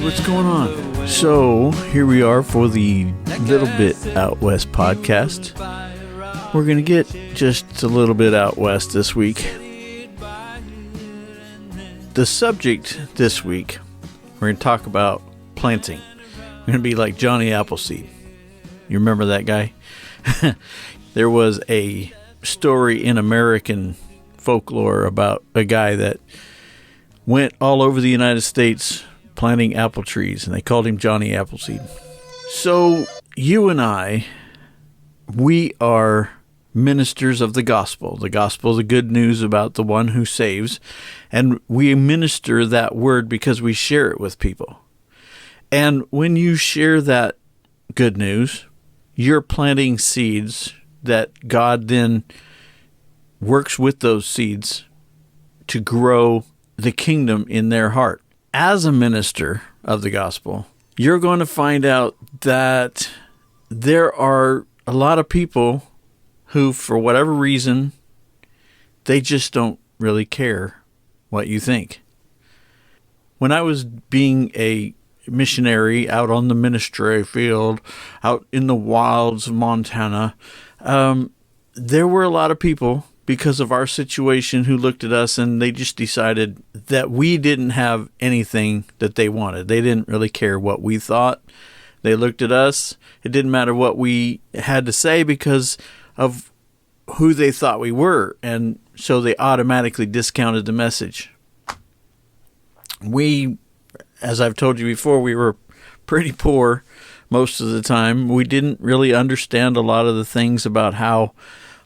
what's going on? So, here we are for the Little Bit Out West podcast. We're going to get just a little bit out west this week. The subject this week, we're going to talk about planting. We're going to be like Johnny Appleseed. You remember that guy? There was a story in American folklore about a guy that went all over the United States planting apple trees, and they called him Johnny Appleseed. So you and I, we are ministers of the gospel. The gospel is the good news about the one who saves, and we minister that word because we share it with people. And when you share that good news, you're planting seeds that God then works with those seeds to grow the kingdom in their heart. As a minister of the gospel, you're going to find out that there are a lot of people who, for whatever reason, they just don't really care what you think. When I was being a missionary out on the ministry field, out in the wilds of Montana, there were a lot of people, because of our situation, who looked at us and they just decided that we didn't have anything that they wanted. They didn't really care what we thought. They looked at us. It didn't matter what we had to say because of who they thought we were. And so they automatically discounted the message. We, as I've told you before, we were pretty poor most of the time. We didn't really understand a lot of the things about how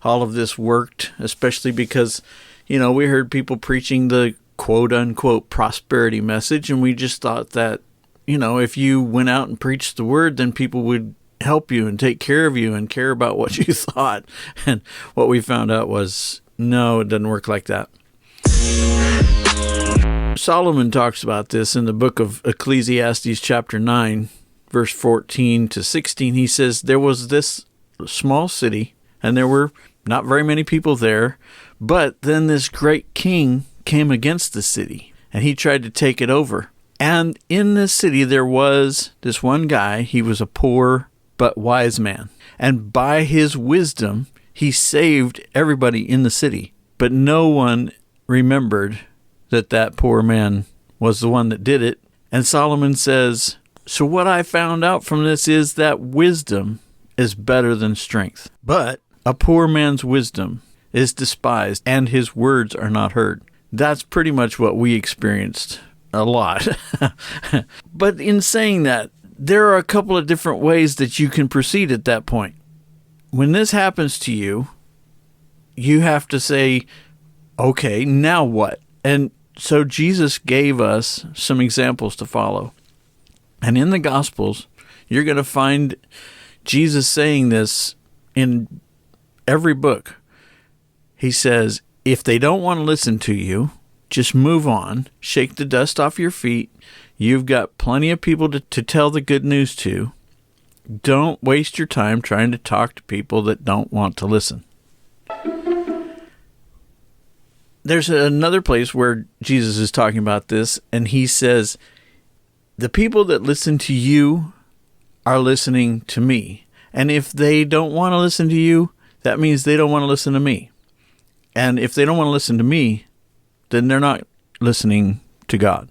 all of this worked, especially because, we heard people preaching the quote-unquote prosperity message, and we just thought that, if you went out and preached the word, then people would help you and take care of you and care about what you thought. And what we found out was, no, it doesn't work like that. Solomon talks about this in the book of Ecclesiastes chapter 9, verse 14 to 16. He says, there was this small city, and there were not very many people there, but then this great king came against the city, and he tried to take it over. And in this city there was this one guy. He was a poor but wise man, and by his wisdom he saved everybody in the city. But no one remembered that that poor man was the one that did it. And Solomon says, so what I found out from this is that wisdom is better than strength. But a poor man's wisdom is despised, and his words are not heard. That's pretty much what we experienced a lot. But in saying that, there are a couple of different ways that you can proceed at that point. When this happens to you, you have to say, okay, now what? And so Jesus gave us some examples to follow. And in the Gospels, you're going to find Jesus saying this in every book. He says, if they don't want to listen to you, just move on, shake the dust off your feet. You've got plenty of people to tell the good news to. Don't waste your time trying to talk to people that don't want to listen. There's another place where Jesus is talking about this, and he says, the people that listen to you are listening to me. And if they don't want to listen to you, that means they don't want to listen to me. And if they don't want to listen to me, then they're not listening to God.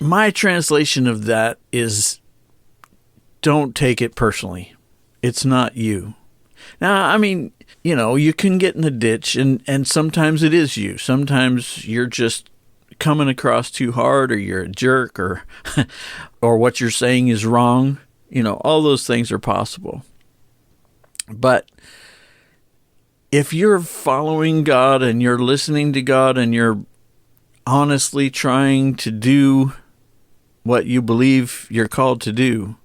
My translation of that is, don't take it personally. It's not you. Now, you can get in a ditch, and sometimes it is you. Sometimes you're just coming across too hard, or you're a jerk, or what you're saying is wrong. All those things are possible. But if you're following God and you're listening to God and you're honestly trying to do what you believe you're called to do,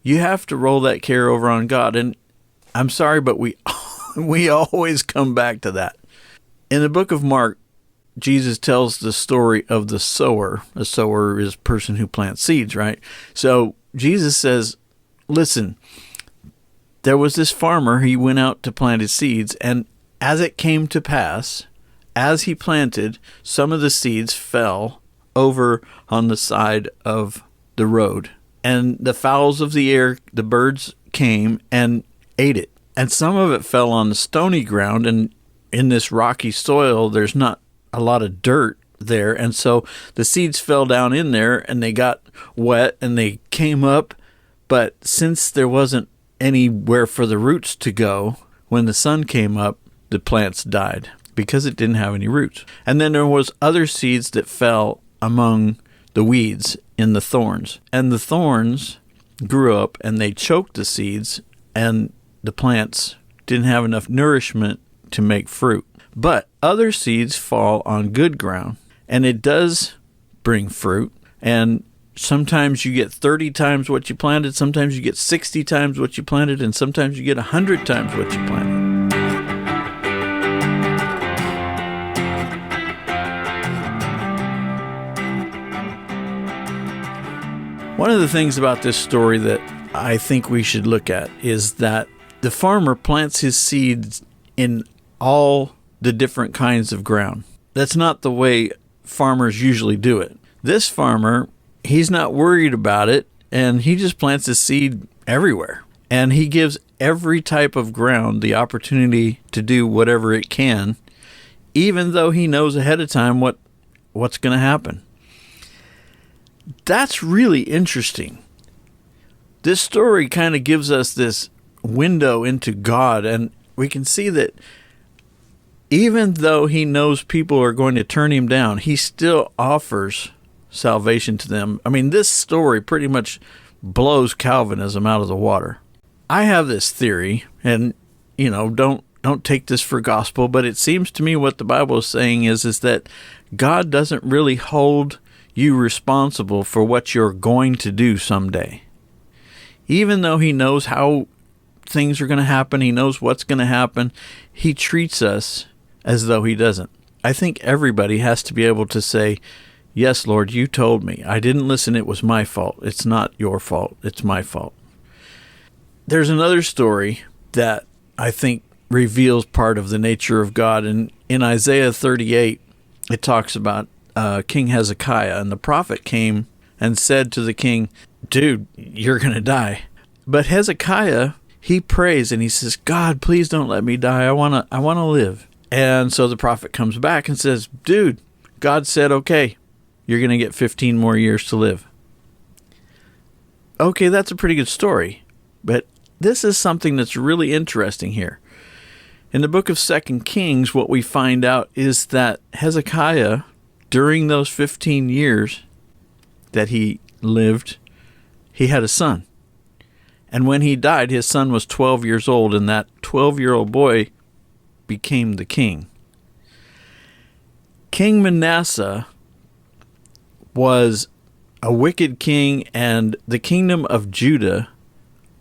you have to roll that care over on God. And I'm sorry, but we always come back to that. In the book of Mark, Jesus tells the story of the sower. A sower is a person who plants seeds, right? So Jesus says, listen, there was this farmer. He went out to plant his seeds, and as it came to pass, as he planted, some of the seeds fell over on the side of the road. And the fowls of the air, the birds, came and ate it. And some of it fell on the stony ground, and in this rocky soil, there's not a lot of dirt there. And so the seeds fell down in there, and they got wet, and they came up. But since there wasn't anywhere for the roots to go, when the sun came up, the plants died because it didn't have any roots. And then there was other seeds that fell among the weeds in the thorns. And the thorns grew up, and they choked the seeds, and the plants didn't have enough nourishment to make fruit. But other seeds fall on good ground, and it does bring fruit. And sometimes you get 30 times what you planted, sometimes you get 60 times what you planted, and sometimes you get 100 times what you planted. One of the things about this story that I think we should look at is that the farmer plants his seeds in all the different kinds of ground. That's not the way farmers usually do it. This farmer, he's not worried about it, and he just plants his seed everywhere. And he gives every type of ground the opportunity to do whatever it can, even though he knows ahead of time what's going to happen. That's really interesting. This story kind of gives us this window into God, and we can see that even though he knows people are going to turn him down, he still offers salvation to them. I mean, this story pretty much blows Calvinism out of the water. I have this theory, and don't take this for gospel, but it seems to me what the Bible is saying is that God doesn't really hold you responsible for what you're going to do someday. Even though he knows how things are going to happen, he knows what's going to happen, he treats us as though he doesn't. I think everybody has to be able to say, yes, Lord, you told me. I didn't listen. It was my fault. It's not your fault. It's my fault. There's another story that I think reveals part of the nature of God. And in Isaiah 38, it talks about King Hezekiah, and the prophet came and said to the king, dude, you're going to die. But Hezekiah, he prays and he says, God, please don't let me die. I want to live. And so the prophet comes back and says, dude, God said, okay, you're going to get 15 more years to live. Okay, that's a pretty good story. But this is something that's really interesting here. In the book of 2 Kings, what we find out is that Hezekiah, during those 15 years that he lived, he had a son. And when he died, his son was 12 years old, and that 12-year-old boy became the king. King Manasseh was a wicked king, and the kingdom of Judah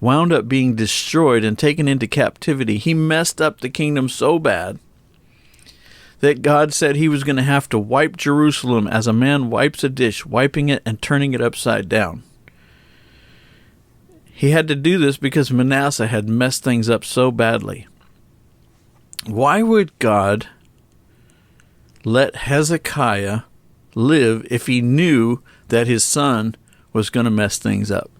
wound up being destroyed and taken into captivity. He messed up the kingdom so bad that God said he was going to have to wipe Jerusalem as a man wipes a dish, wiping it and turning it upside down. He had to do this because Manasseh had messed things up so badly. Why would God let Hezekiah live if he knew that his son was going to mess things up?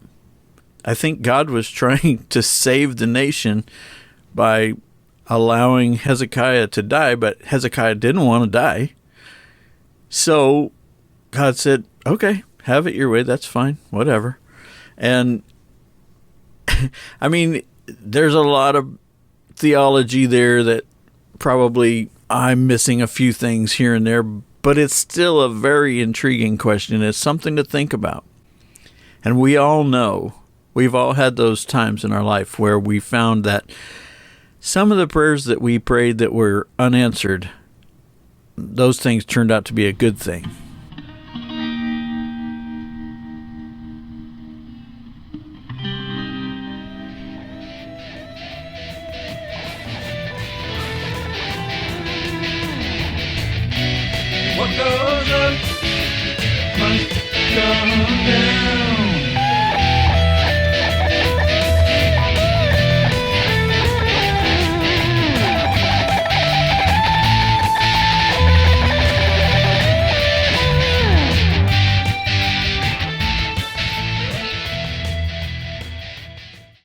I think God was trying to save the nation by allowing Hezekiah to die, but Hezekiah didn't want to die. So God said, okay, have it your way. That's fine. Whatever. And I mean, there's a lot of theology there that probably I'm missing a few things here and there, but it's still a very intriguing question. It's something to think about. And we all know, we've all had those times in our life where we found that some of the prayers that we prayed that were unanswered, those things turned out to be a good thing.